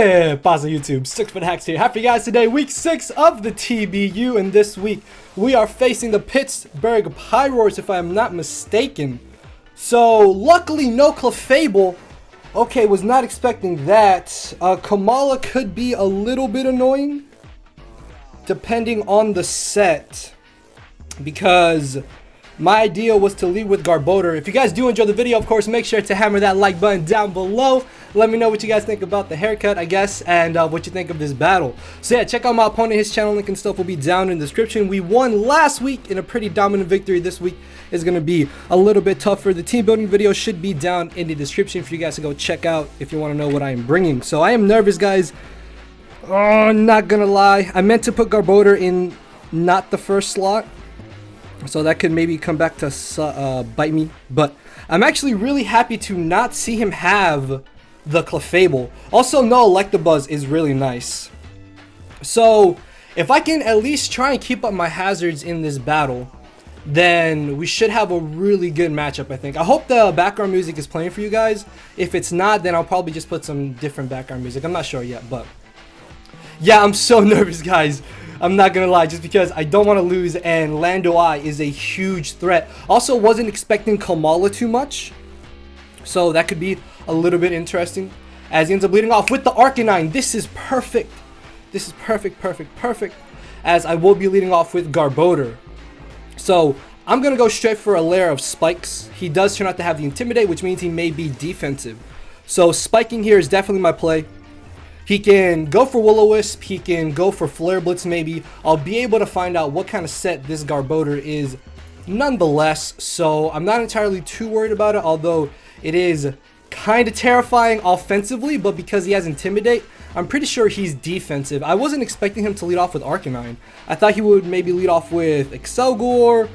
Hey, pause on YouTube. 6-Foot Hacks here. Happy guys today, week 6 of the TBU, and this week we are facing the Pittsburgh Pyroars, if I am not mistaken. So luckily no Clefable. Okay, was not expecting that. Kamala could be a little bit annoying depending on the set, because my idea was to lead with Garbodor. If you guys do enjoy the video, of course, make sure to hammer that like button down below. Let me know what you guys think about the haircut, I guess, and what you think of this battle. So yeah, check out my opponent. His channel link and stuff will be down in the description. We won last week in a pretty dominant victory. This week is going to be a little bit tougher. The team building video should be down in the description for you guys to go check out if you want to know what I am bringing. So I am nervous, guys. Oh, not gonna lie. I meant to put Garbodor in not the first slot, so that could maybe come back to bite me. But I'm actually really happy to not see him have the Clefable. Also, no Electabuzz is really nice. So if I can at least try and keep up my hazards in this battle, then we should have a really good matchup, I think. I hope the background music is playing for you guys. If it's not, then I'll probably just put some different background music. I'm not sure yet, but yeah, I'm so nervous, guys. I'm not gonna lie, just because I don't want to lose, and Landoi is a huge threat. Also, wasn't expecting Kamala too much, so that could be a little bit interesting, as he ends up leading off with the Arcanine. This is perfect. This is perfect, as I will be leading off with Garbodor. So I'm gonna go straight for a layer of spikes. He does turn out to have the Intimidate, which means he may be defensive. So spiking here is definitely my play. He can go for Will-O-Wisp, he can go for Flare Blitz maybe. I'll be able to find out what kind of set this Garbodor is nonetheless, so I'm not entirely too worried about it, although it is kind of terrifying offensively, but because he has Intimidate, I'm pretty sure he's defensive. I wasn't expecting him to lead off with Arcanine. I thought he would maybe lead off with Excelgor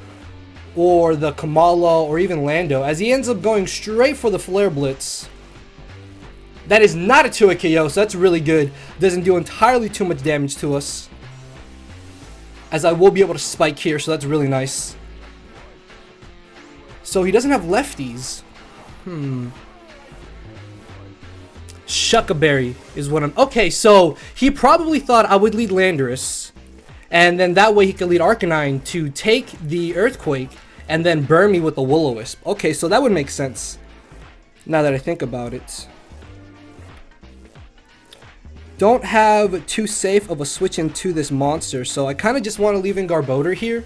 or the Kamala or even Lando, as he ends up going straight for the Flare Blitz. That is not a 2-hit KO, so that's really good. Doesn't do entirely too much damage to us, as I will be able to spike here, so that's really nice. So he doesn't have lefties. Shuckaberry is what I'm... Okay, so he probably thought I would lead Landorus, and then that way he could lead Arcanine to take the Earthquake and then burn me with the Will-O-Wisp. Okay, so that would make sense now that I think about it. Don't have too safe of a switch into this monster, so I kind of just want to leave in Garbodor here.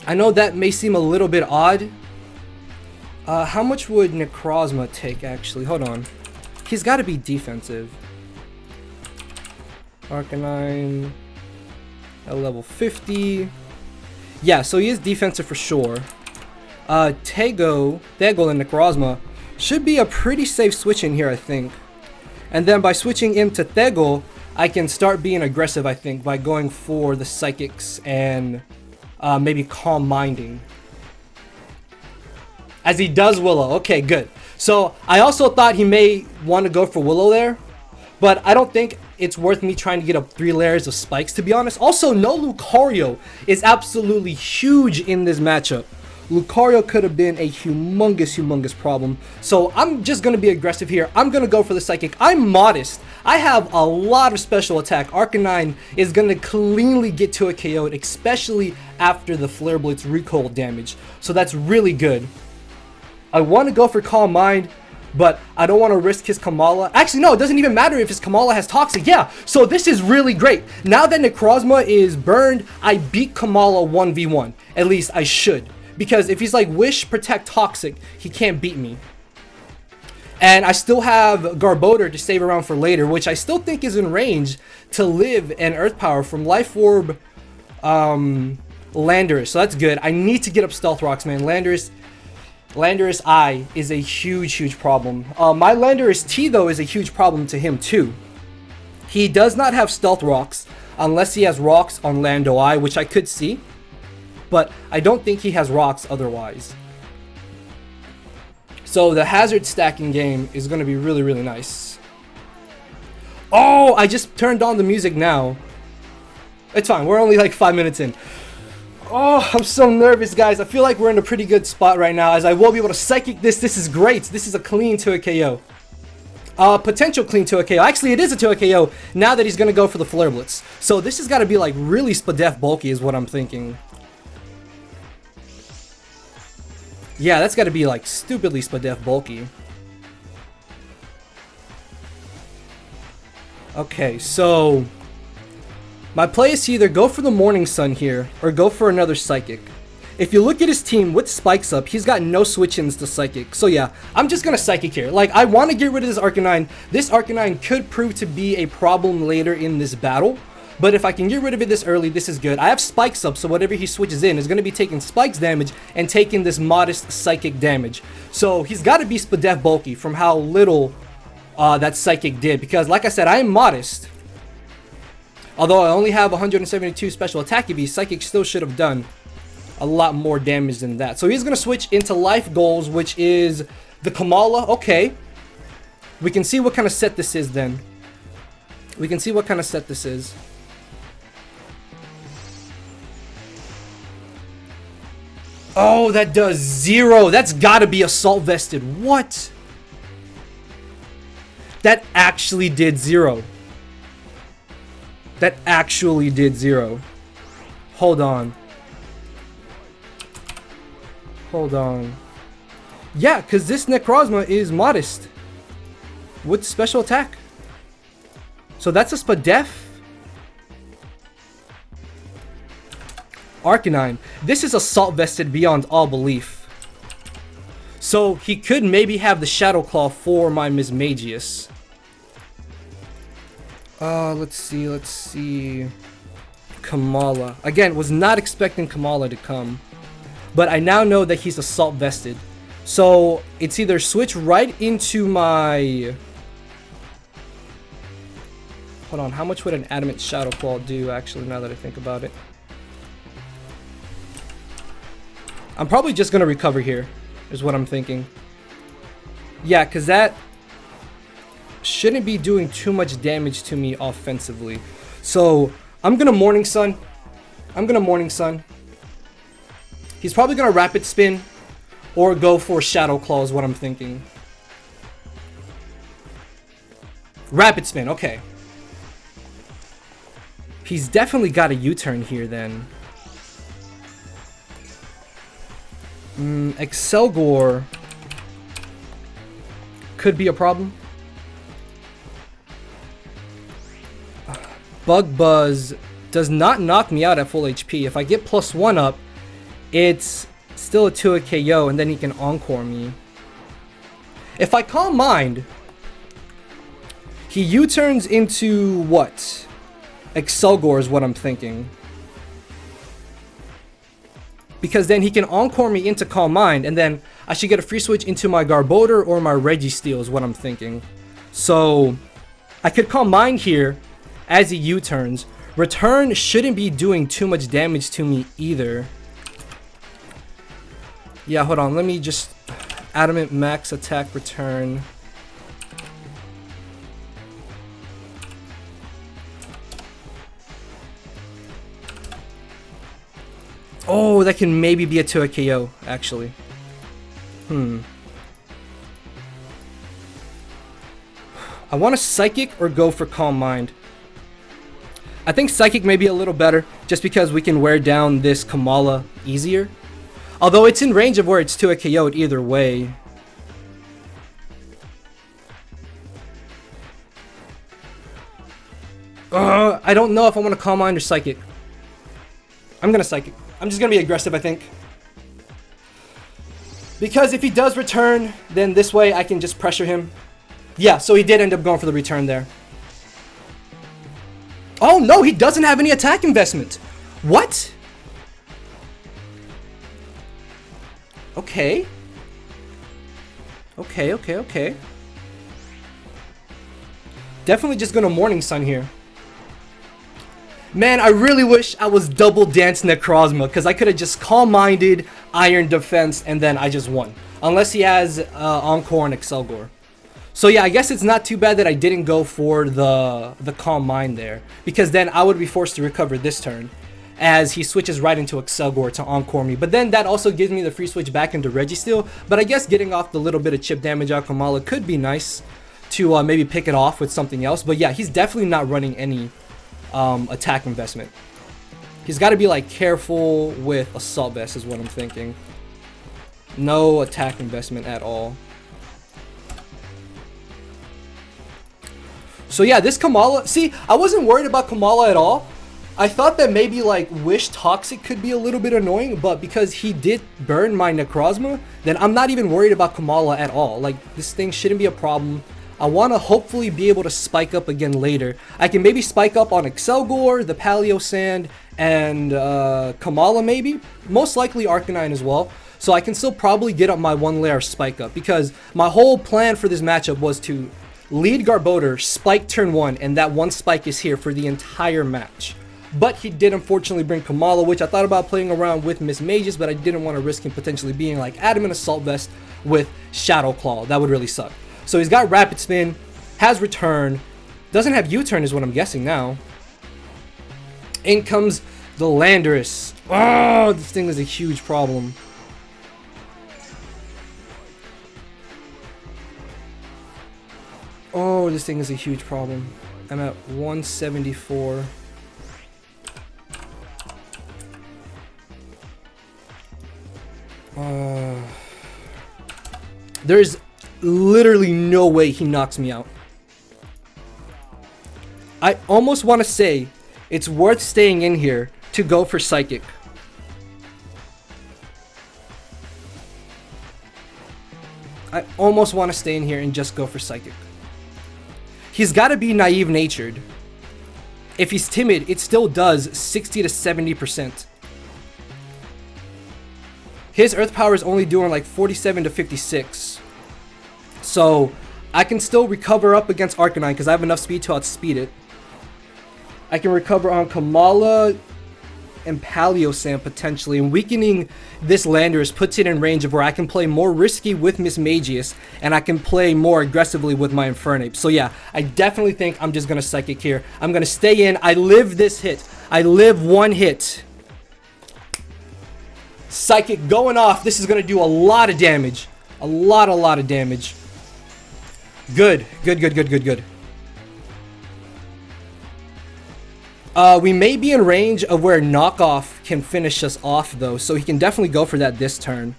I know that may seem a little bit odd. How much would Necrozma take, actually? Hold on. He's got to be defensive. Arcanine at level 50. Yeah, so he is defensive for sure. Tego and Necrozma should be a pretty safe switch in here, I think. And then by switching into Tego, I can start being aggressive, I think, by going for the Psychics and maybe Calm Minding. As he does Willow. Okay, good. So I also thought he may want to go for Willow there, but I don't think it's worth me trying to get up 3 layers of spikes, to be honest. Also, no Lucario is absolutely huge in this matchup. Lucario could have been a humongous problem. So I'm just going to be aggressive here. I'm going to go for the Psychic. I'm modest. I have a lot of special attack. Arcanine is going to cleanly get to a KO, especially after the Flare Blitz recoil damage. So that's really good. I want to go for Calm Mind, but I don't want to risk his Kamala. Actually, no, it doesn't even matter if his Kamala has Toxic. Yeah, so this is really great. Now that Necrozma is burned, I beat Kamala 1v1. At least I should. Because if he's like Wish, Protect, Toxic, he can't beat me. And I still have Garbodor to save around for later, which I still think is in range to live an Earth Power from Life Orb Landorus. So that's good. I need to get up Stealth Rocks, man. Landorus I is a huge problem. My Landorus T, though, is a huge problem to him, too. He does not have Stealth Rocks unless he has Rocks on Landoi, which I could see. But I don't think he has Rocks otherwise. So the hazard stacking game is going to be really nice. Oh, I just turned on the music now. It's fine. We're only like 5 minutes in. Oh, I'm so nervous, guys. I feel like we're in a pretty good spot right now, as I will be able to Psychic this. This is great. This is a clean 2-hit KO. Potential clean 2 KO. Actually, it is a 2 KO now that he's going to go for the Flare Blitz. So this has got to be like really Spadef bulky is what I'm thinking. Yeah, that's got to be like stupidly Spadef bulky. Okay, so my play is to either go for the Morning Sun here or go for another Psychic. If you look at his team with Spikes up, he's got no switch-ins to Psychic. So yeah, I'm just going to Psychic here. Like, I want to get rid of this Arcanine. This Arcanine could prove to be a problem later in this battle. But if I can get rid of it this early, this is good. I have Spikes up, so whatever he switches in is going to be taking Spikes damage and taking this modest Psychic damage. So he's got to be Spadef bulky from how little that Psychic did. Because like I said, I am modest. Although I only have 172 special attack EV, Psychic still should have done a lot more damage than that. So he's going to switch into life goals, which is the Kamala. Okay. We can see what kind of set this is then. We can see what kind of set this is. Oh, that does 0. That's got to be assault vested. What? That actually did 0. That actually did 0. Hold on. Hold on. Yeah, because this Necrozma is modest with special attack. So that's a Spadef. Arcanine. This is assault vested beyond all belief. So he could maybe have the Shadow Claw for my Mismagius. Let's see. Kamala. Again, was not expecting Kamala to come. But I now know that he's assault vested. So it's either switch right into my... Hold on, how much would an Adamant Shadow Claw do actually now that I think about it? I'm probably just going to recover here, is what I'm thinking. Yeah, because that shouldn't be doing too much damage to me offensively. So I'm going to Morning Sun. He's probably going to Rapid Spin or go for Shadow Claw is what I'm thinking. Rapid Spin, okay. He's definitely got a U-turn here then. Excelgor could be a problem. Bug Buzz does not knock me out at full HP. If I get +1 up, it's still a 2 KO, and then he can Encore me. If I Calm Mind, he U-turns into what? Excelgor is what I'm thinking. Because then he can Encore me into Calm Mind, and then I should get a free switch into my Garbodor or my Registeel is what I'm thinking. So I could Calm Mind here as he U-turns. Return shouldn't be doing too much damage to me either. Yeah, hold on. Let me just Adamant Max Attack Return. Oh, that can maybe be a 2 KO, actually. I want to Psychic or go for Calm Mind. I think Psychic may be a little better, just because we can wear down this Kamala easier. Although it's in range of where it's 2 KO'd either way. I don't know if I want to Calm Mind or Psychic. I'm going to Psychic. I'm just going to be aggressive, I think. Because if he does return, then this way I can just pressure him. Yeah, so he did end up going for the return there. Oh no, he doesn't have any attack investment. What? Okay. Okay. Definitely just gonna Morning Sun here. Man, I really wish I was double Dance Necrozma, because I could have just Calm Minded, Iron Defense, and then I just won. Unless he has Encore and Excelgor. So yeah, I guess it's not too bad that I didn't go for the Calm Mind there, because then I would be forced to recover this turn, as he switches right into Excelgor to Encore me. But then that also gives me the free switch back into Registeel, but I guess getting off the little bit of chip damage out Kamala could be nice. to maybe pick it off with something else. But yeah, he's definitely not running any attack investment. He's got to be like careful with Assault Vest is what I'm thinking. No attack investment at all. So yeah, this Kamala, see, I wasn't worried about Kamala at all. I thought that maybe like Wish Toxic could be a little bit annoying, but because he did burn my Necrozma, then I'm not even worried about Kamala at all. Like, this thing shouldn't be a problem. I want to hopefully be able to spike up again later. I can maybe spike up on Excelgor, the Paleo Sand, and Kamala maybe. Most likely Arcanine as well. So I can still probably get up my 1 layer spike up, because my whole plan for this matchup was to lead Garbodor, spike turn 1, and that 1 spike is here for the entire match. But he did unfortunately bring Kamala, which I thought about playing around with Miss Mages, but I didn't want to risk him potentially being like Adamant Assault Vest with Shadow Claw. That would really suck. So he's got Rapid Spin, has Return, doesn't have U-Turn is what I'm guessing now. In comes the Landorus. Oh, this thing is a huge problem. Oh, this thing is a huge problem. I'm at 174. There's literally no way he knocks me out. I almost want to say it's worth staying in here to go for Psychic. I almost want to stay in here and just go for Psychic. He's got to be naive natured. If he's timid, it still does 60 to 70%. His Earth Power is only doing like 47 to 56. So I can still recover up against Arcanine because I have enough speed to outspeed it. I can recover on Kamala and Paleo Sand potentially, and weakening this Landorus puts it in range of where I can play more risky with Miss Magius and I can play more aggressively with my Infernape. So yeah, I definitely think I'm just gonna Psychic here. I'm gonna stay in. I live this hit. I live 1 hit. Psychic going off. This is gonna do a lot of damage. A lot of damage. Good. Good. We may be in range of where Knockoff can finish us off though, so he can definitely go for that this turn.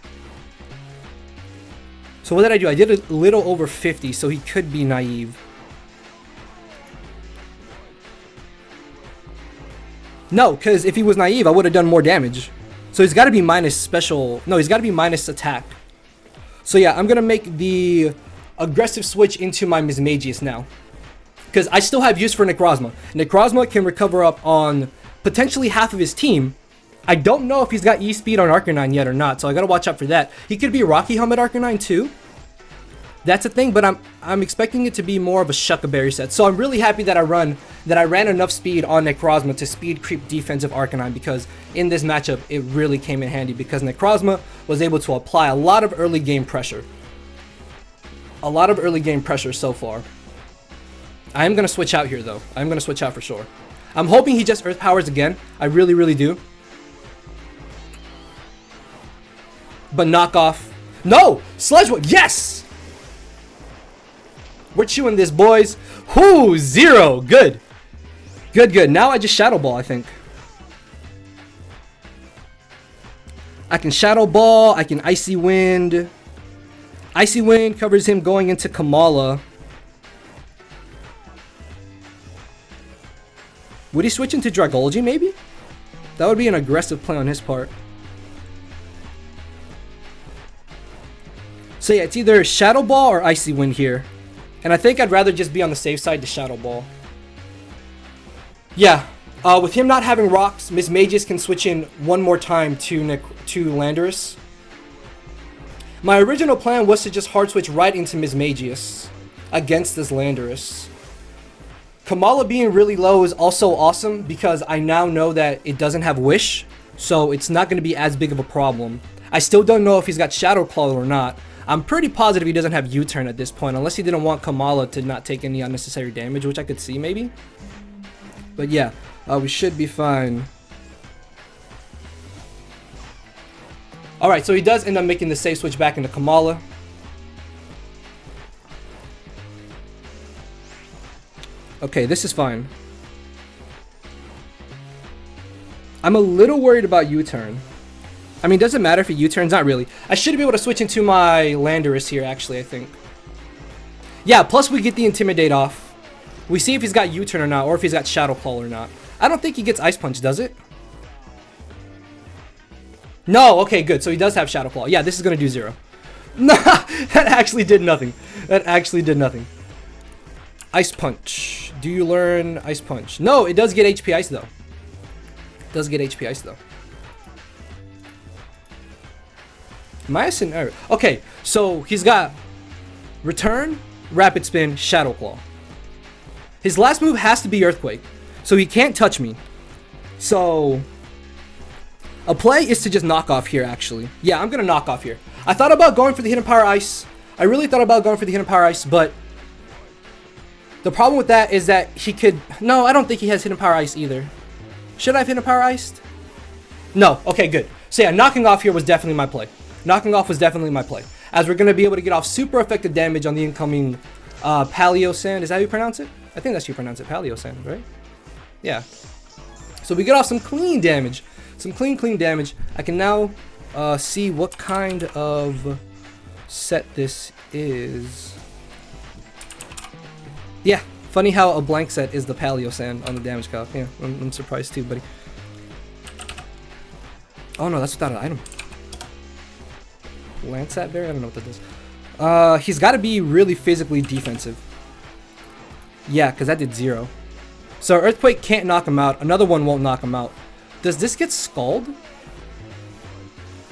So what did I do? I did a little over 50, so he could be naive. No, because if he was naive, I would have done more damage. So he's got to be minus special. No, he's got to be minus attack. So yeah, I'm going to make the aggressive switch into my Mismagius now. Because I still have use for Necrozma. Necrozma can recover up on potentially half of his team. I don't know if he's got E-Speed on Arcanine yet or not, so I got to watch out for that. He could be Rocky Helmet Arcanine too. That's a thing, but I'm expecting it to be more of a Shuckaberry set. So I'm really happy that I ran enough speed on Necrozma to speed creep defensive Arcanine, because in this matchup it really came in handy because Necrozma was able to apply a lot of early game pressure. A lot of early game pressure so far. I am going to switch out here though. I'm going to switch out for sure. I'm hoping he just Earth Powers again. I really do. But knock off. No! Sludge Wave! Yes! We're chewing this, boys. Whoo! 0. Good. Good. Now I just Shadow Ball, I think. I can Shadow Ball. I can Icy Wind. Icy Wind covers him going into Kamala. Would he switch into Dragology, maybe? That would be an aggressive play on his part. So yeah, it's either Shadow Ball or Icy Wind here. And I think I'd rather just be on the safe side to Shadow Ball. Yeah, with him not having rocks, Miss Magus can switch in one more time to Landorus. My original plan was to just hard switch right into Miss Magius against this Landorus. Kamala being really low is also awesome because I now know that it doesn't have Wish, so it's not going to be as big of a problem. I still don't know if he's got Shadow Claw or not. I'm pretty positive he doesn't have U-Turn at this point, unless he didn't want Kamala to not take any unnecessary damage, which I could see maybe. But yeah, we should be fine. Alright, so he does end up making the safe switch back into Kamala. Okay, this is fine. I'm a little worried about U-turn. I mean, does it matter if he U-turns? Not really. I should be able to switch into my Landorus here, actually, I think. Yeah, plus we get the Intimidate off. We see if he's got U-turn or not, or if he's got Shadow Claw or not. I don't think he gets Ice Punch, does it? No, okay, good. So he does have Shadow Claw. Yeah, this is going to do 0. Nah, that actually did nothing. That actually did nothing. Ice Punch. Do you learn Ice Punch? No, it does get HP Ice, though. It does get HP Ice, though. Myosin. Okay, so he's got Return, Rapid Spin, Shadow Claw. His last move has to be Earthquake, so he can't touch me. So a play is to just knock off here, actually. Yeah, I'm gonna knock off here. I thought about going for the Hidden Power Ice. I really thought about going for the Hidden Power Ice, but the problem with that is that he could... No, I don't think he has Hidden Power Ice either. Should I have Hidden Power Iced? No. Okay, good. So yeah, knocking off here was definitely my play. Knocking off was definitely my play, as we're going to be able to get off super effective damage on the incoming Paleo Sand. Is that how you pronounce it? I think that's how you pronounce it. Paleo Sand, right? Yeah. So we get off some clean damage. Some clean damage. I can now see what kind of set this is. Yeah. Funny how a blank set is the Paleo Sand on the damage calc. Yeah, I'm surprised too, buddy. Oh no, that's without an item. Landsat Berry? I don't know what that does. He's got to be really physically defensive. Yeah, because that did 0. So Earthquake can't knock him out. Another one won't knock him out. Does this get Scald?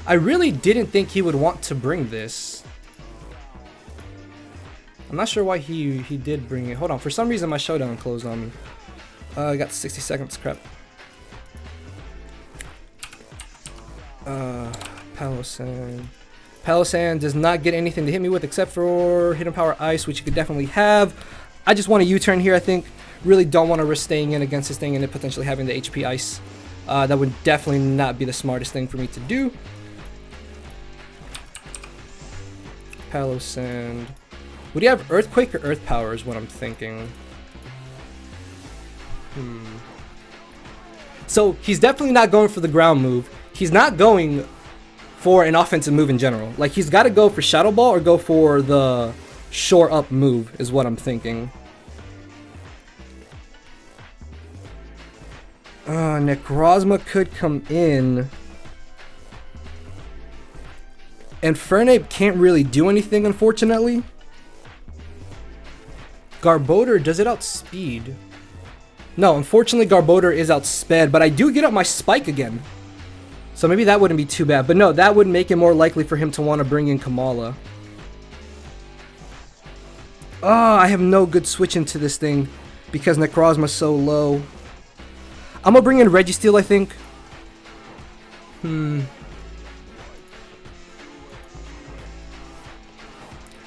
I really didn't think he would want to bring this. I'm not sure why he did bring it. Hold on. For some reason, my showdown closed on me. I got 60 seconds. Crap. Palosand. Palosand does not get anything to hit me with except for Hidden Power Ice, which you could definitely have. I just want a U-turn here, I think. Really don't want to risk staying in against this thing and it potentially having the HP Ice. That would definitely not be the smartest thing for me to do. Palosand. Would he have Earthquake or Earth Power is what I'm thinking. So he's definitely not going for the ground move. He's not going for an offensive move in general. Like, he's got to go for Shadow Ball or go for the shore up move is what I'm thinking. Necrozma could come in. And Fernape can't really do anything, unfortunately. Garbodor, does it outspeed? No, unfortunately Garbodor is outsped, but I do get up my Spike again. So maybe that wouldn't be too bad. But no, that would make it more likely for him to want to bring in Kamala. Oh, I have no good switch into this thing because Necrozma's so low. I'm going to bring in Registeel, I think.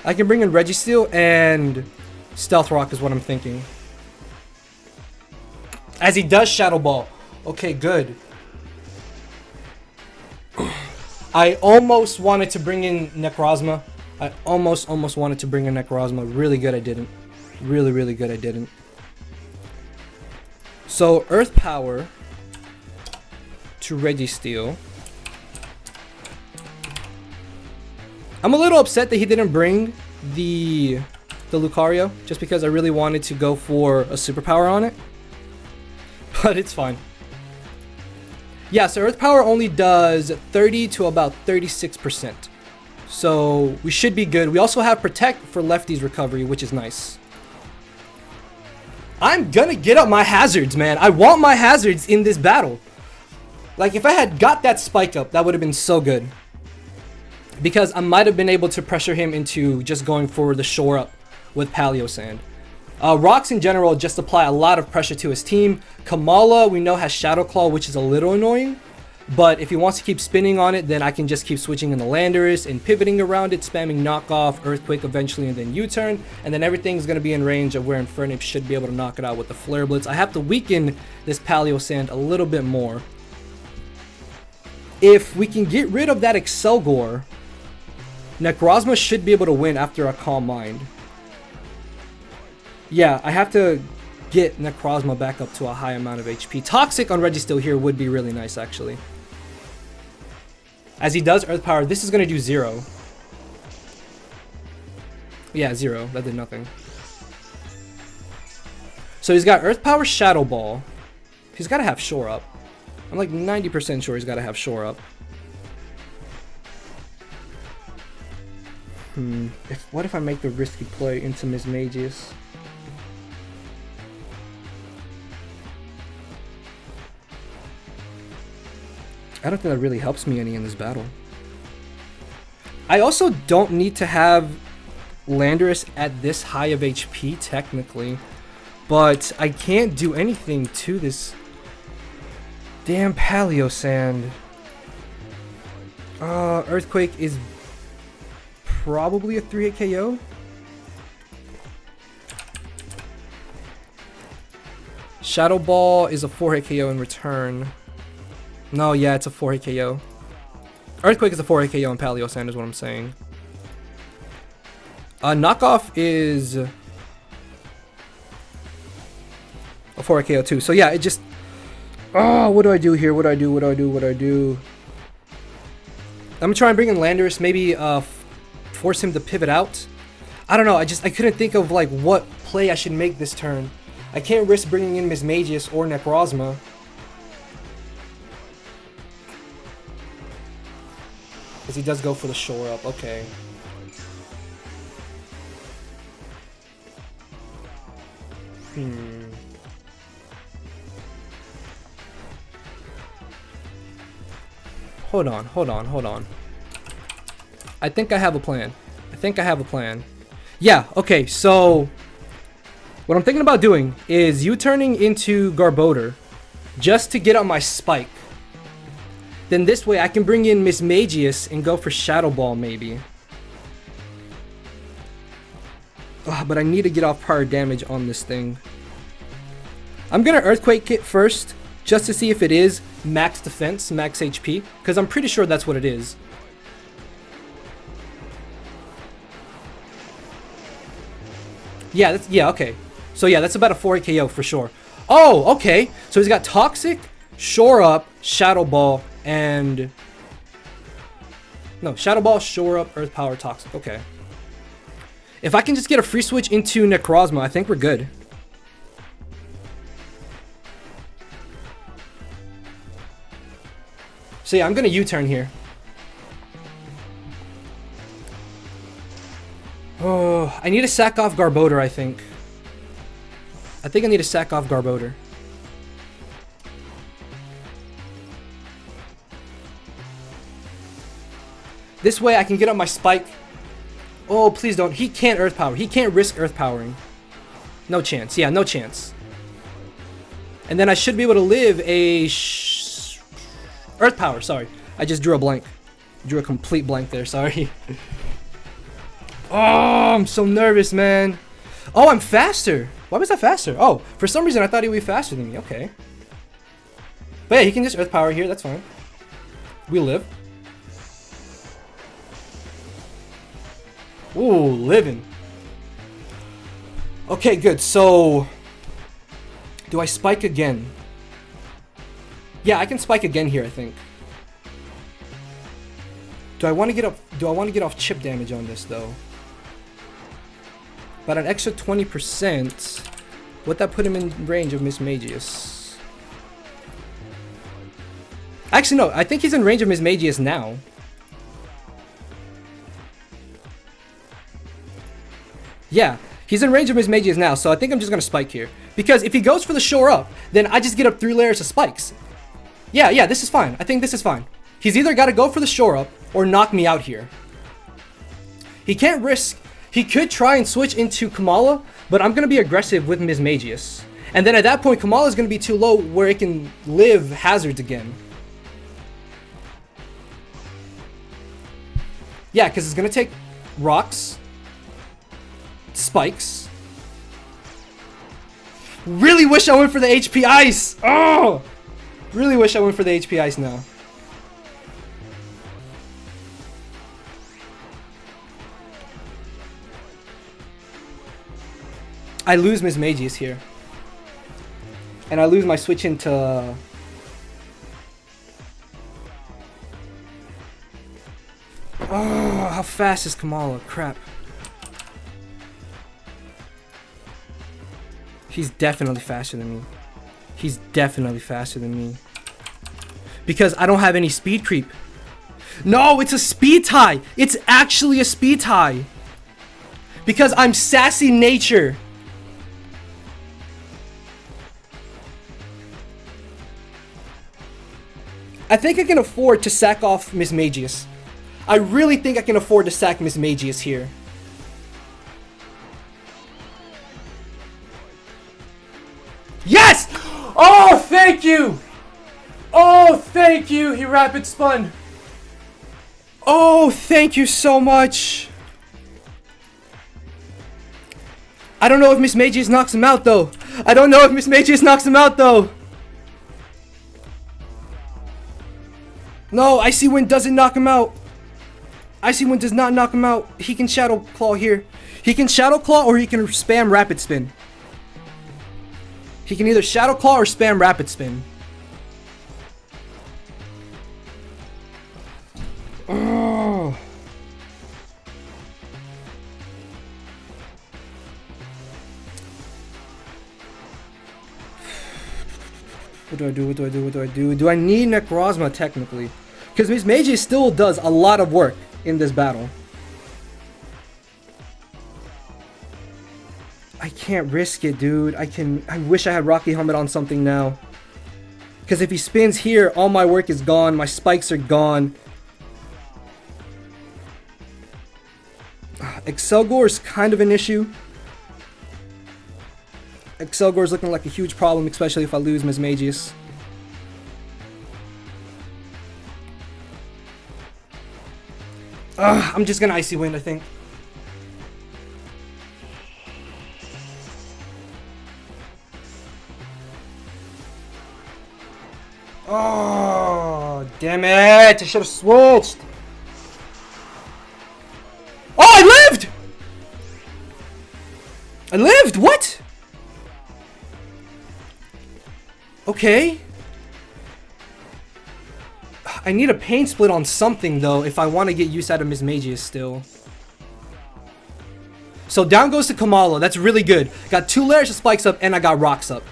I can bring in Registeel and Stealth Rock is what I'm thinking. As he does Shadow Ball. Okay, good. I almost wanted to bring in Necrozma. I almost wanted to bring in Necrozma. Really good I didn't. Really good I didn't. So, Earth Power to Registeel. I'm a little upset that he didn't bring the Lucario, just because I really wanted to go for a superpower on it. But it's fine. Yeah, so Earth Power only does 30 to about 36%. So we should be good. We also have Protect for Lefty's recovery, which is nice. I'm gonna get up my hazards, man. I want my hazards in this battle. Like, if I had got that Spike up, that would have been so good. Because I might have been able to pressure him into just going for the shore up with Paleo Sand. Rocks in general just apply a lot of pressure to his team. Kamala, we know, has Shadow Claw, which is a little annoying. But if he wants to keep spinning on it, then I can just keep switching in the Landorus and pivoting around it, spamming Knockoff, Earthquake eventually, and then U-turn. And then everything's going to be in range of where Infernape should be able to knock it out with the Flare Blitz. I have to weaken this Paleo Sand a little bit more. If we can get rid of that Excelgor, Necrozma should be able to win after a Calm Mind. Yeah, I have to get Necrozma back up to a high amount of HP. Toxic on Registeel here would be really nice, actually. As he does Earth Power, this is going to do 0. Yeah, 0. That did nothing. So he's got Earth Power, Shadow Ball. He's got to have Shore Up. I'm like 90% sure he's got to have Shore Up. What if I make the risky play into Mismagius? I don't think that really helps me any in this battle. I also don't need to have Landorus at this high of HP, technically. But I can't do anything to this damn Paleo Sand. Earthquake is probably a 3-hit KO. Shadow Ball is a 4-hit KO in return. No, yeah, it's a 4-hit KO. Earthquake is a 4-hit KO in Paleo Sand is what I'm saying. Knockoff is a 4-hit KO too. So yeah, it just... Oh, what do I do here? What do I do? I'm gonna try and bring in Landorus, maybe force him to pivot out. I don't know, I couldn't think of like what play I should make this turn. I can't risk bringing in Mismagius or Necrozma. Because he does go for the Shore Up, okay. Hold on. I think I have a plan. Yeah, okay, so what I'm thinking about doing is U-turning into Garbodor just to get on my Spike. Then this way I can bring in Mismagius and go for Shadow Ball maybe. But I need to get off prior damage on this thing. I'm gonna Earthquake Kit first, just to see if it is max defense, max HP, because I'm pretty sure that's what it is. Yeah, okay. So yeah, that's about a 4 KO for sure. Oh, okay. So he's got Toxic, Shore Up, Shadow Ball, and... No, Shadow Ball, Shore Up, Earth Power, Toxic. Okay. If I can just get a free switch into Necrozma, I think we're good. So yeah, I'm gonna U-turn here. Oh, I need to sack off Garbodor, I think. I need to sack off Garbodor. This way I can get on my Spike. Oh, please don't. He can't Earth Power. He can't risk Earth Powering. No chance. Yeah, no chance. And then I should be able to live a... Earth Power, sorry. I just drew a blank. Drew a complete blank there, sorry. Oh, I'm so nervous, man. Oh, I'm faster. Why was I faster? Oh, for some reason I thought he would be faster than me. Okay. But yeah, he can just Earth Power here. That's fine. We live. Ooh, living. Okay, good. So, do I Spike again? Yeah, I can Spike again here, I think. Do I want to get up? Do I want to get off chip damage on this though? But an extra 20%, would that put him in range of Mismagius? Actually, no. I think he's in range of Mismagius now. Yeah, he's in range of Mismagius now, so I think I'm just gonna Spike here. Because if he goes for the Shore Up, then I just get up 3 layers of spikes. Yeah, this is fine. I think this is fine. He's either got to go for the Shore Up or knock me out here. He can't risk... He could try and switch into Kamala, but I'm going to be aggressive with Mismagius. And then at that point, Kamala is going to be too low where it can live hazards again. Yeah, because it's going to take rocks, spikes. Really wish I went for the HP Ice. Oh! Really wish I went for the HP Ice now. I lose Mismagius here. and I lose my switch into... Oh, how fast is Kamala? Crap. He's definitely faster than me. He's definitely faster than me. Because I don't have any speed creep. No, it's a speed tie. It's actually a speed tie. Because I'm sassy nature. I think I can afford to sack off Miss Magius. I really think I can afford to sack Miss Magius here. Yes! Oh, thank you! Oh, thank you! He rapid spun. Oh, thank you so much. I don't know if Miss Magius knocks him out, though. I don't know if Miss Magius knocks him out, though. No, Icy Wind doesn't knock him out. Icy Wind does not knock him out. He can Shadow Claw here. He can Shadow Claw or he can spam Rapid Spin. He can either Shadow Claw or spam Rapid Spin. Oh. What do I do? What do I do? What do I do? Do I need Necrozma technically? Because Miss Magius still does a lot of work in this battle. I can't risk it, dude. I wish I had Rocky Helmet on something now. Because if he spins here, all my work is gone. My spikes are gone. Excelgor is kind of an issue. Excelgor is looking like a huge problem, especially if I lose Miss Magius. I'm just gonna Icy Wind, I think. Oh, damn it! I should have switched. Oh, I lived! I lived? What? Okay. I need a pain split on something though if I want to get use out of Miss Magius still. So down goes to Kamala. That's really good. Got 2 layers of spikes up and I got rocks up.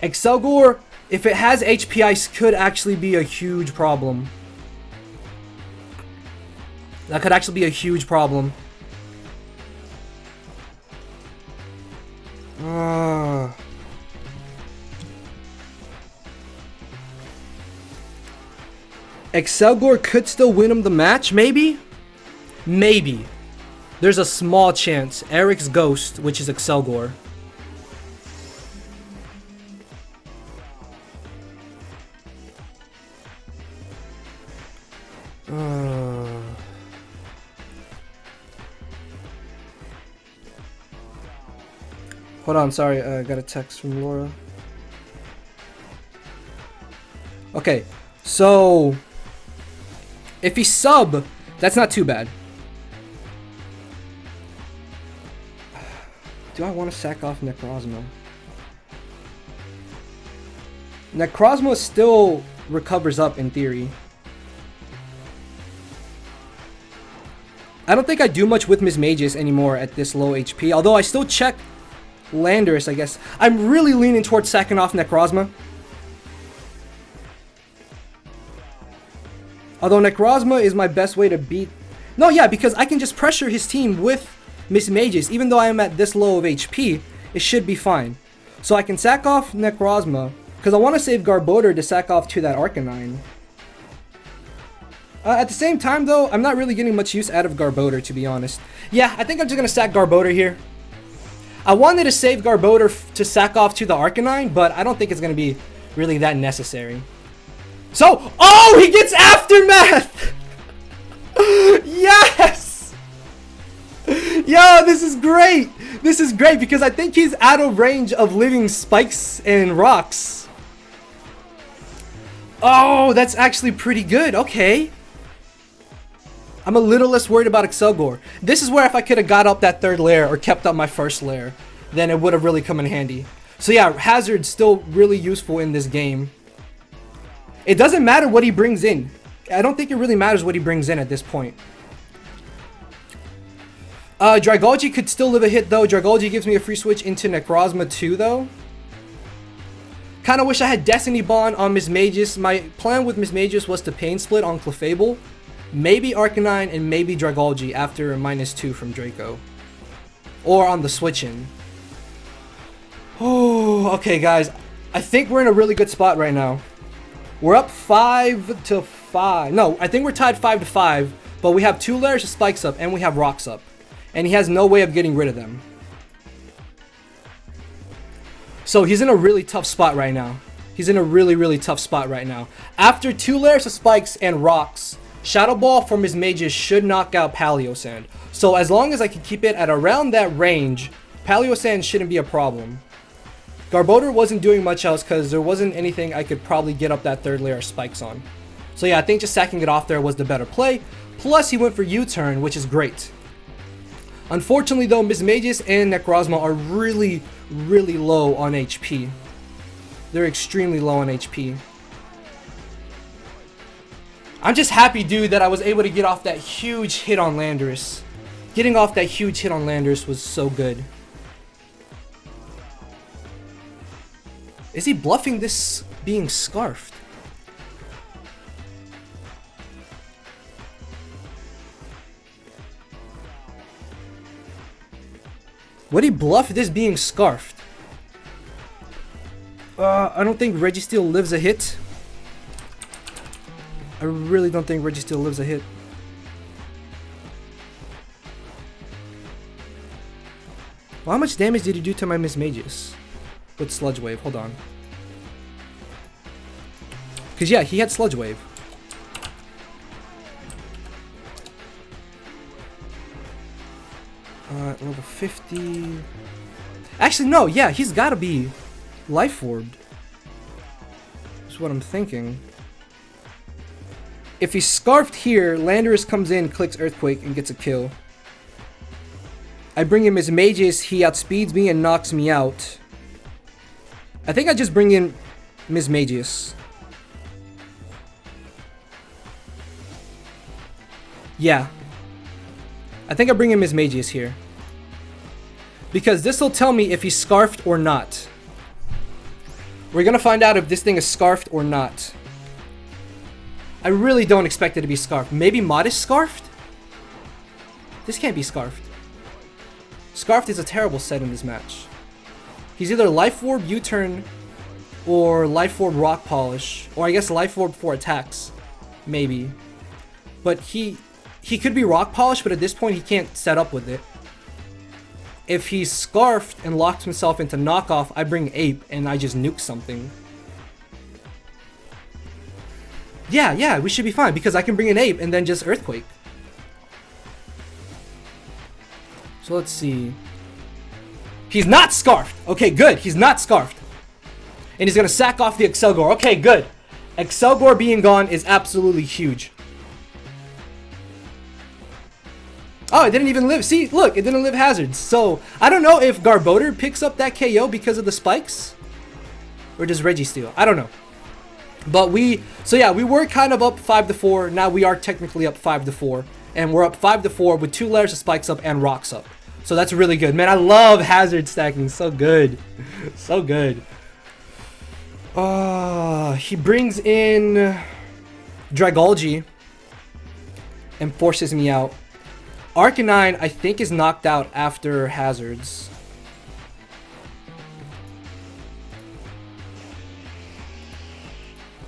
Excelgor, if it has HP Ice, could actually be a huge problem. That could actually be a huge problem. Excelgor could still win him the match, maybe? Maybe. There's a small chance. Eric's Ghost, which is Excelgor. Hold on, sorry, I got a text from Laura. Okay, so if he sub, that's not too bad. Do I want to sack off Necrozma? Necrozma still recovers up in theory. I don't think I do much with Miss Magius anymore at this low HP, although I still check Landorus, I guess. I'm really leaning towards sacking off Necrozma. Although Necrozma is my best way to beat... No, yeah, because I can just pressure his team with Miss Magius. Even though I am at this low of HP, it should be fine. So I can sack off Necrozma, because I want to save Garbodor to sack off to that Arcanine. At the same time, though, I'm not really getting much use out of Garbodor, to be honest. Yeah, I think I'm just going to sack Garbodor here. I wanted to save Garbodor to sack off to the Arcanine, but I don't think it's going to be really that necessary. So, oh, he gets Aftermath! Yes! Yo, this is great! This is great because I think he's out of range of living spikes and rocks. Oh, that's actually pretty good. Okay. I'm a little less worried about Excelgor. This is where if I could have got up that 3rd layer or kept up my 1st layer, then it would have really come in handy. So yeah, Hazard's still really useful in this game. It doesn't matter what he brings in. I don't think it really matters what he brings in at this point. Dragolgi could still live a hit though. Dragolgi gives me a free switch into Necrozma too though. Kind of wish I had Destiny Bond on Mismagius. My plan with Mismagius was to Pain Split on Clefable. Maybe Arcanine and maybe Dragolgi after -2 from Draco. Or on the switch-in. Oh, okay guys. I think we're in a really good spot right now. We're up 5-5. No, I think we're tied 5-5. But we have 2 layers of spikes up and we have rocks up. And he has no way of getting rid of them. So he's in a really tough spot right now. He's in a really tough spot right now. After 2 layers of spikes and rocks, Shadow Ball from his mages should knock out Paleo Sand. So as long as I can keep it at around that range, Paleo Sand shouldn't be a problem. Garbodor wasn't doing much else because there wasn't anything I could probably get up that 3rd layer of spikes on. So yeah, I think just sacking it off there was the better play. Plus he went for U-turn, which is great. Unfortunately though, Mismagius and Necrozma are really low on HP. They're extremely low on HP. I'm just happy, dude, that I was able to get off that huge hit on Landorus. Getting off that huge hit on Landorus was so good. Is he bluffing this being scarfed? Would he bluff this being scarfed? I don't think Registeel lives a hit. I really don't think Registeel lives a hit. Well, how much damage did he do to my Mismagius with Sludge Wave? Hold on. Because yeah, he had Sludge Wave. Level 50. Actually, no. Yeah, he's got to be Life Orbed. That's what I'm thinking. If he's Scarfed here, Landorus comes in, clicks Earthquake, and gets a kill. I bring in Mismagius, he outspeeds me and knocks me out. I think I just bring in Mismagius. Yeah. I think I bring in Mismagius here. Because this will tell me if he's Scarfed or not. We're gonna find out if this thing is Scarfed or not. I really don't expect it to be Scarfed. Maybe Modest Scarfed? This can't be Scarfed. Scarfed is a terrible set in this match. He's either Life Orb U-turn or Life Orb Rock Polish. Or I guess Life Orb for attacks. Maybe. But he could be Rock Polish, but at this point he can't set up with it. If he's Scarfed and locks himself into knockoff, I bring Ape and I just nuke something. Yeah, we should be fine because I can bring an Ape and then just Earthquake. So let's see. He's not Scarfed! Okay, good. He's not Scarfed. And he's going to sack off the Excelgor. Okay, good. Excelgor being gone is absolutely huge. Oh, it didn't even live. See, look, it didn't live hazards. So, I don't know if Garbodor picks up that KO because of the spikes. Or does Registeel? I don't know. But so yeah, we were kind of up 5-4. Now we are technically up 5-4. And we're up 5-4 with 2 layers of spikes up and rocks up. So that's really good. Man, I love hazard stacking. So good. So good. He brings in Dragolgi and forces me out. Arcanine, I think, is knocked out after hazards.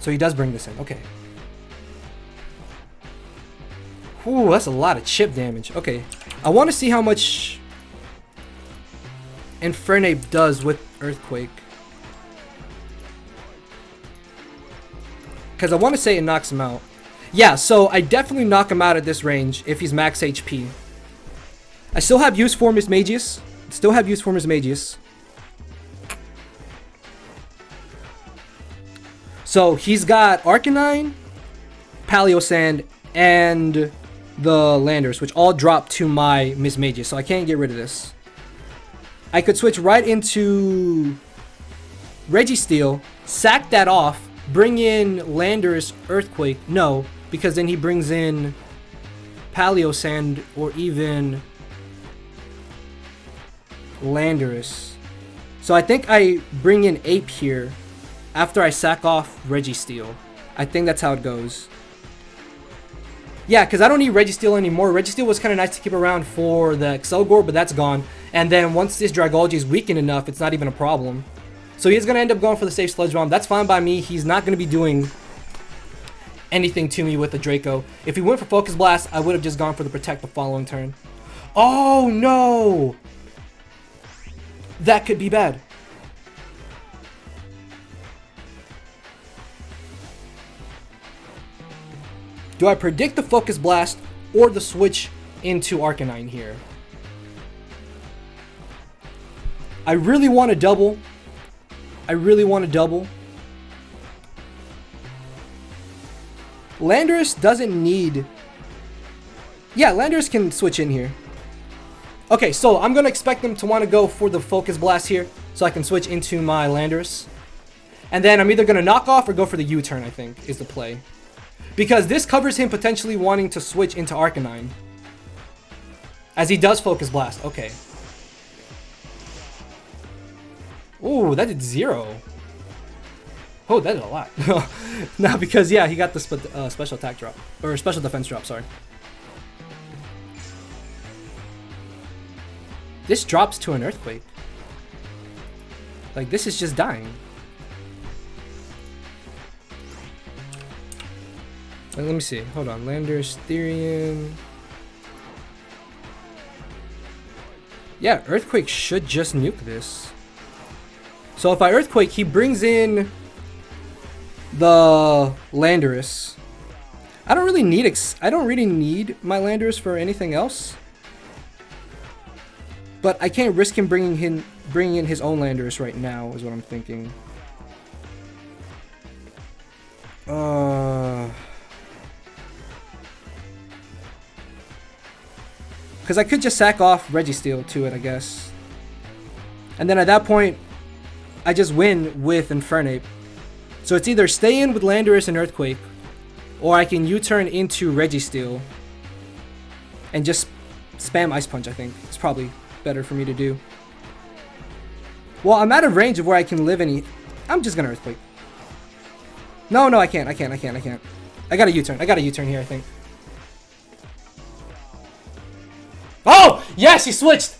So he does bring this in. Okay. Ooh, that's a lot of chip damage. Okay. I want to see how much Infernape does with Earthquake. Because I want to say it knocks him out. Yeah, so I definitely knock him out at this range if he's max HP. I still have use for Mismagius. So he's got Arcanine, Paleo Sand, and the Landorus, which all drop to my Mismagius, so I can't get rid of this. I could switch right into Registeel, sack that off, bring in Landorus, Earthquake. No, because then he brings in Paleo Sand or even Landorus. So I think I bring in Ape here after I sack off Registeel. I think that's how it goes. Yeah, because I don't need Registeel anymore. Registeel was kind of nice to keep around for the Excelgor, but that's gone. And then once this Dragology is weakened enough, it's not even a problem. So he's going to end up going for the safe Sludge Bomb. That's fine by me. He's not going to be doing anything to me with the Draco. If he went for Focus Blast, I would have just gone for the Protect the following turn. Oh, no! That could be bad. Do I predict the Focus Blast or the switch into Arcanine here? I really want to double. Landorus doesn't need... Yeah, Landorus can switch in here. Okay, so I'm going to expect them to want to go for the Focus Blast here so I can switch into my Landorus. And then I'm either going to knock off or go for the U-turn, I think, is the play. Because this covers him potentially wanting to switch into Arcanine. As he does Focus Blast. Okay. Ooh, that did 0. Oh, that did a lot. Nah, because, yeah, he got the special attack drop. Or special defense drop, sorry. This drops to an Earthquake. Like, this is just dying. Let me see. Hold on. Landorus, Therian. Yeah, Earthquake should just nuke this. So if I Earthquake, he brings in the Landorus. I don't really need my Landorus for anything else. But I can't risk him bringing in his own Landorus right now, is what I'm thinking. Because I could just sack off Registeel to it, I guess. And then at that point, I just win with Infernape. So it's either stay in with Landorus and Earthquake, or I can U-turn into Registeel and just spam Ice Punch, I think. It's probably better for me to do. Well, I'm out of range of where I can live any... I'm just gonna Earthquake. No, I can't. I got a U-turn. I got a U-turn here, I think. Oh! Yes, he switched!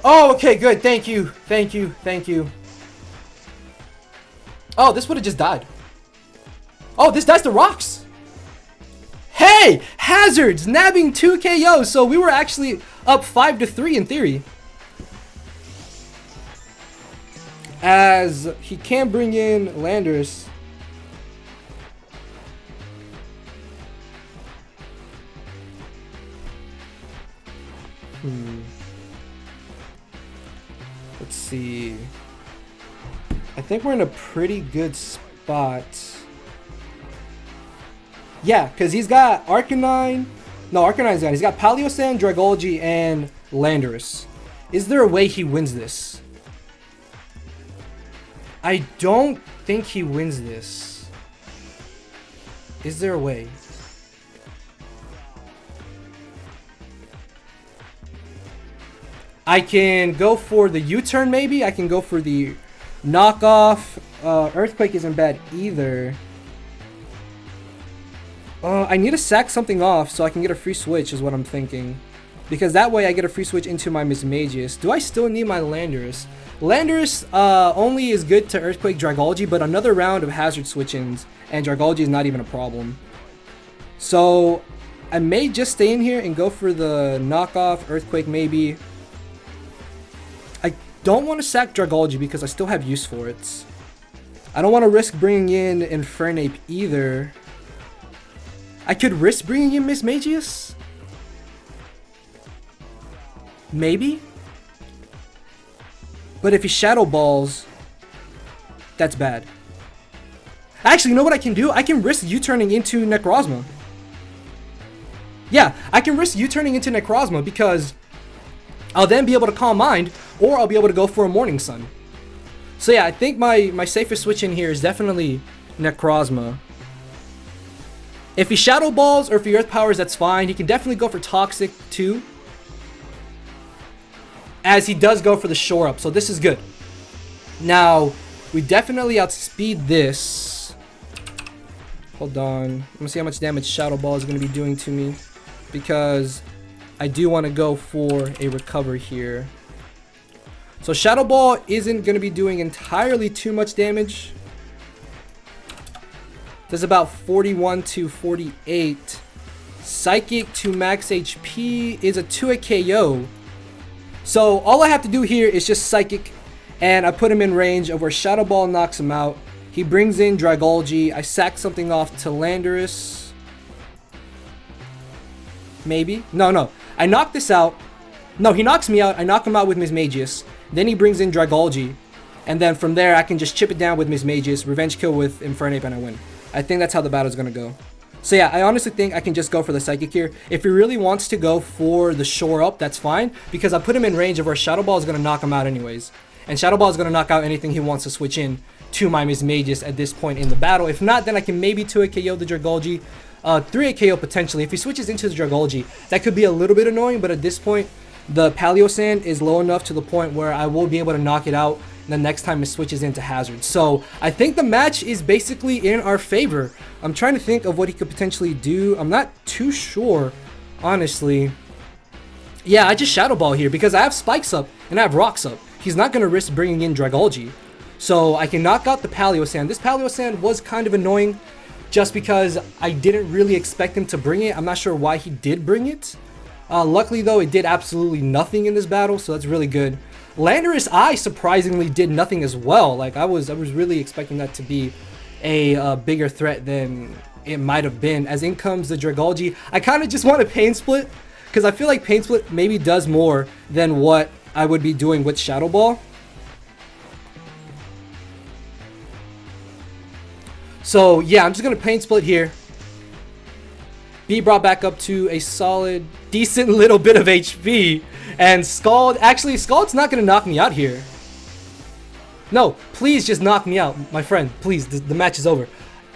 Oh, okay, good. Thank you. Oh, this would have just died. Oh, this dies to rocks! Hey! Hazards! Nabbing 2 KOs! So we were actually up 5-3 in theory. As he can bring in Landorus. Let's see. I think we're in a pretty good spot. Yeah, because he's got Arcanine. No, Arcanine's gone. He's got Paleo Sand, Dragology, and Landorus. Is there a way he wins this? I don't think he wins this. Is there a way? I can go for the U-turn maybe. I can go for the knockoff. Earthquake isn't bad either. I need to sack something off so I can get a free switch is what I'm thinking. Because that way I get a free switch into my Mismagius. Do I still need my Landorus? Landorus only is good to Earthquake Dragology, but another round of Hazard switch-ins and Dragology is not even a problem. So I may just stay in here and go for the knockoff Earthquake maybe. I don't want to sack Dragology because I still have use for it. I don't want to risk bringing in Infernape either. I could risk bringing in Mismagius? Maybe? But if he Shadow Balls, that's bad. Actually, you know what I can do? I can risk U-turning into Necrozma. Yeah, I can risk U-turning into Necrozma because I'll then be able to Calm Mind, or I'll be able to go for a Morning Sun. So yeah, I think my safest switch in here is definitely Necrozma. If he Shadow Balls or if he Earth Powers, that's fine. He can definitely go for Toxic too, as he does go for the Shore Up. So this is good. Now, we definitely outspeed this. Hold on. I'm going to see how much damage Shadow Ball is going to be doing to me, because I do want to go for a recover here. So Shadow Ball isn't going to be doing entirely too much damage. Does about 41 to 48. Psychic to max HP is a 2-hit KO. So all I have to do here is just Psychic, and I put him in range of where Shadow Ball knocks him out. He brings in Dragolgi. I sack something off to Landorus. Maybe? No. I knock this out. No, he knocks me out. I knock him out with Mismagius. Then he brings in Dragolgi. And then from there, I can just chip it down with Mismagius, revenge kill with Infernape, and I win. I think that's how the battle's going to go. So yeah, I honestly think I can just go for the Psychic here. If he really wants to go for the Shore Up, that's fine, because I put him in range of where Shadow Ball is going to knock him out anyways. And Shadow Ball is going to knock out anything he wants to switch in to my Mismagius at this point in the battle. If not, then I can maybe 2-hit KO the Dragolgi. 3-hit KO potentially. If he switches into the Dragolgi, that could be a little bit annoying, but at this point, the Paleo Sand is low enough to the point where I will be able to knock it out the next time it switches into Hazard. So I think the match is basically in our favor. I'm trying to think of what he could potentially do. I'm not too sure, honestly. Yeah, I just Shadow Ball here because I have Spikes up and I have Rocks up. He's not going to risk bringing in Dragolgi. So I can knock out the Paleo Sand. This Paleo Sand was kind of annoying just because I didn't really expect him to bring it. I'm not sure why he did bring it. Luckily though, it did absolutely nothing in this battle, so that's really good. Landorus, I surprisingly did nothing as well. Like I was really expecting that to be a bigger threat than it might have been. As in comes the Dragolgi. I kind of just want a Pain Split because I feel like Pain Split maybe does more than what I would be doing with Shadow Ball. So yeah, I'm just gonna Pain Split here. Be brought back up to a solid, decent little bit of HP. And Scald, actually, Scald's not going to knock me out here. No, please just knock me out, my friend. Please, the match is over.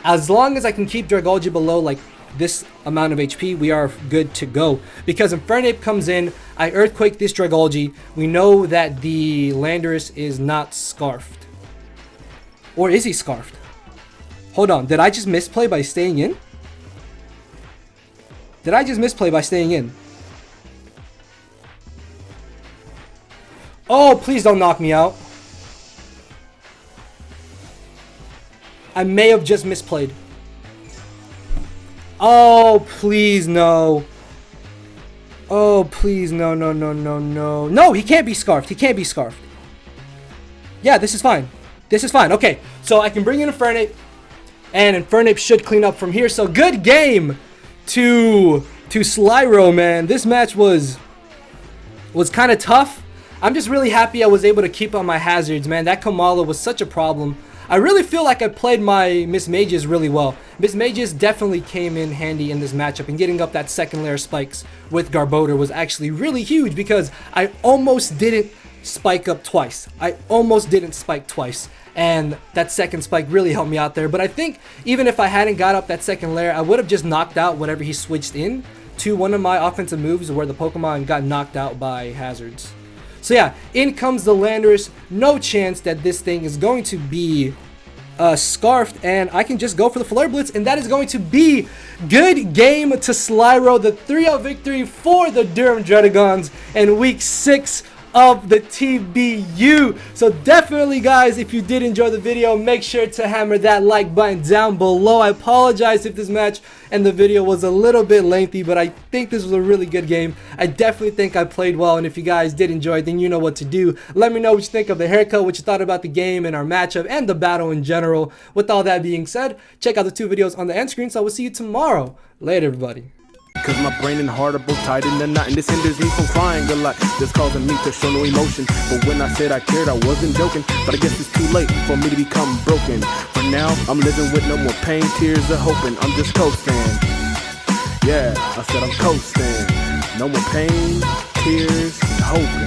As long as I can keep Dragolgi below, like, this amount of HP, we are good to go. Because Infernape comes in, I Earthquake this Dragolgi. We know that the Landorus is not Scarfed. Or is he Scarfed? Hold on, did I just misplay by staying in? Did I just misplay by staying in? Oh, please don't knock me out. I may have just misplayed. Oh, please, no. Oh, please, no. No, he can't be Scarfed. He can't be Scarfed. Yeah, this is fine. This is fine. Okay, so I can bring in Infernape, and Infernape should clean up from here. So good game to Slyro, man. This match was kind of tough. I'm just really happy I was able to keep on my hazards, man. That Kamala was such a problem. I really feel like I played my Mismagius really well. Mismagius definitely came in handy in this matchup, and getting up that second layer spikes with Garbodor was actually really huge because I almost didn't spike up twice. I almost didn't spike twice. And that second spike really helped me out there. But I think even if I hadn't got up that second layer, I would have just knocked out whatever he switched in to one of my offensive moves where the Pokemon got knocked out by hazards. So yeah, in comes the Landorus. No chance that this thing is going to be Scarfed, and I can just go for the Flare Blitz, and that is going to be good game to Slyro. The 3-0 victory for the Durham Druddigons in week 6 of the TBU. So definitely, guys, if you did enjoy the video, make sure to hammer that like button down below. I apologize if this match and the video was a little bit lengthy, but I think this was a really good game. I definitely think I played well, and if you guys did enjoy it, then you know what to do. Let me know what you think of the haircut, what you thought about the game and our matchup and the battle in general. With all that being said, check out the 2 videos on the end screen, so I will see you tomorrow. Later, everybody. Cause my brain and heart are both tied in the knot, and this hinders me from crying a lot. This causing me to show no emotion. But when I said I cared, I wasn't joking. But I guess it's too late for me to become broken. For now, I'm living with no more pain, tears, or hoping. I'm just coasting. Yeah, I said I'm coasting. No more pain, tears, and hoping.